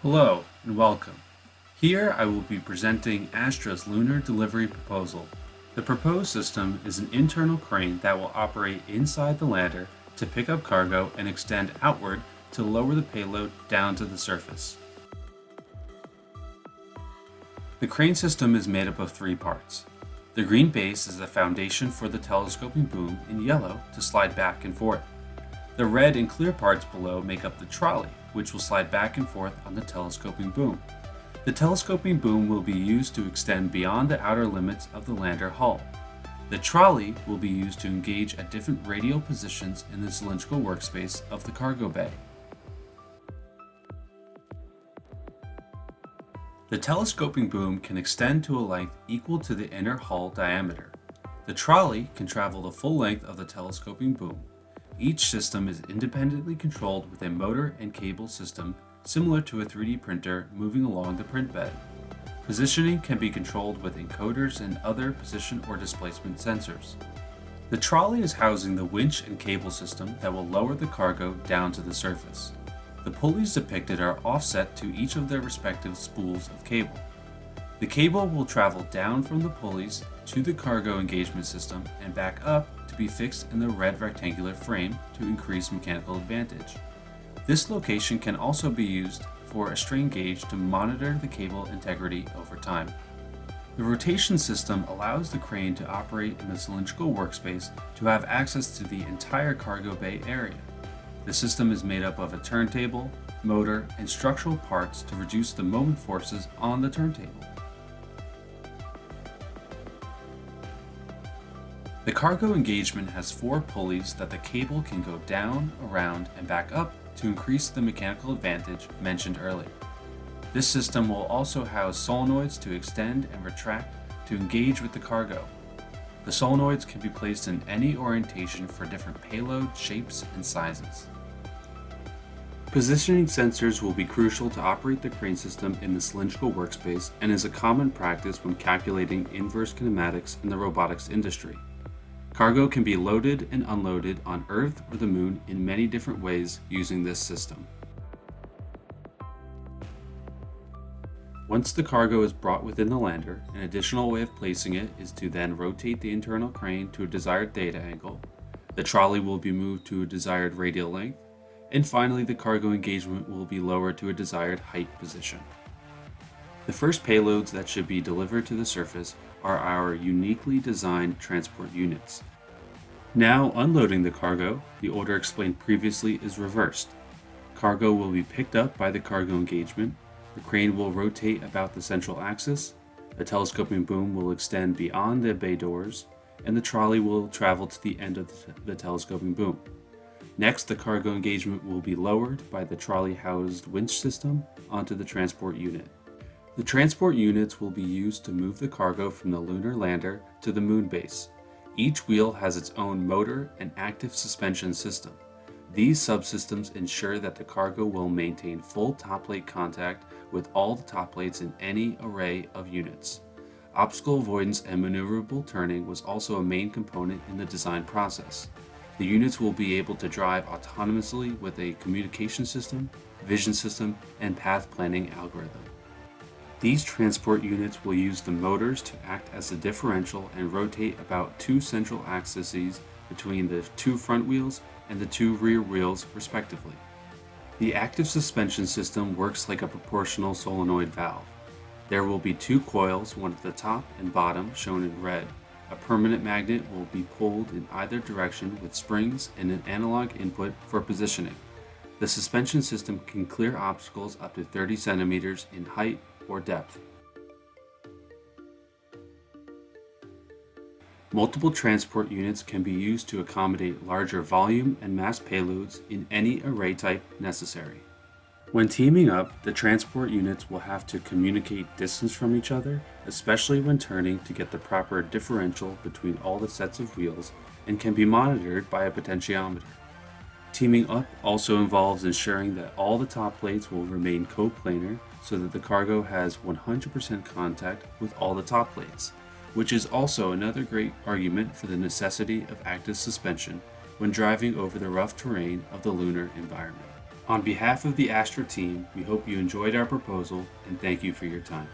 Hello and welcome. Here I will be presenting Astra's lunar delivery proposal. The proposed system is an internal crane that will operate inside the lander to pick up cargo and extend outward to lower the payload down to the surface. The crane system is made up of three parts. The green base is the foundation for the telescoping boom in yellow to slide back and forth. The red and clear parts below make up the trolley, which will slide back and forth on the telescoping boom. The telescoping boom will be used to extend beyond the outer limits of the lander hull. The trolley will be used to engage at different radial positions in the cylindrical workspace of the cargo bay. The telescoping boom can extend to a length equal to the inner hull diameter. The trolley can travel the full length of the telescoping boom. Each system is independently controlled with a motor and cable system similar to a 3D printer moving along the print bed. Positioning can be controlled with encoders and other position or displacement sensors. The trolley is housing the winch and cable system that will lower the cargo down to the surface. The pulleys depicted are offset to each of their respective spools of cable. The cable will travel down from the pulleys to the cargo engagement system and back up to be fixed in the red rectangular frame to increase mechanical advantage. This location can also be used for a strain gauge to monitor the cable integrity over time. The rotation system allows the crane to operate in the cylindrical workspace to have access to the entire cargo bay area. The system is made up of a turntable, motor, and structural parts to reduce the moment forces on the turntable. The cargo engagement has four pulleys that the cable can go down, around, and back up to increase the mechanical advantage mentioned earlier. This system will also house solenoids to extend and retract to engage with the cargo. The solenoids can be placed in any orientation for different payload shapes and sizes. Positioning sensors will be crucial to operate the crane system in the cylindrical workspace and is a common practice when calculating inverse kinematics in the robotics industry. Cargo can be loaded and unloaded on Earth or the Moon in many different ways using this system. Once the cargo is brought within the lander, an additional way of placing it is to then rotate the internal crane to a desired theta angle. The trolley will be moved to a desired radial length, and finally the cargo engagement will be lowered to a desired height position. The first payloads that should be delivered to the surface are our uniquely designed transport units. Now unloading the cargo, the order explained previously is reversed. Cargo will be picked up by the cargo engagement, the crane will rotate about the central axis, a telescoping boom will extend beyond the bay doors, and the trolley will travel to the end of the telescoping boom. Next, the cargo engagement will be lowered by the trolley-housed winch system onto the transport unit. The transport units will be used to move the cargo from the lunar lander to the moon base. Each wheel has its own motor and active suspension system. These subsystems ensure that the cargo will maintain full top plate contact with all the top plates in any array of units. Obstacle avoidance and maneuverable turning was also a main component in the design process. The units will be able to drive autonomously with a communication system, vision system, and path planning algorithm. These transport units will use the motors to act as a differential and rotate about two central axes between the two front wheels and the two rear wheels respectively. The active suspension system works like a proportional solenoid valve. There will be two coils, one at the top and bottom shown in red. A permanent magnet will be pulled in either direction with springs and an analog input for positioning. The suspension system can clear obstacles up to 30 centimeters in height or depth. Multiple transport units can be used to accommodate larger volume and mass payloads in any array type necessary. When teaming up, the transport units will have to communicate distance from each other, especially when turning to get the proper differential between all the sets of wheels, and can be monitored by a potentiometer. Teaming up also involves ensuring that all the top plates will remain coplanar so that the cargo has 100% contact with all the top plates, which is also another great argument for the necessity of active suspension when driving over the rough terrain of the lunar environment. On behalf of the Astra team, we hope you enjoyed our proposal and thank you for your time.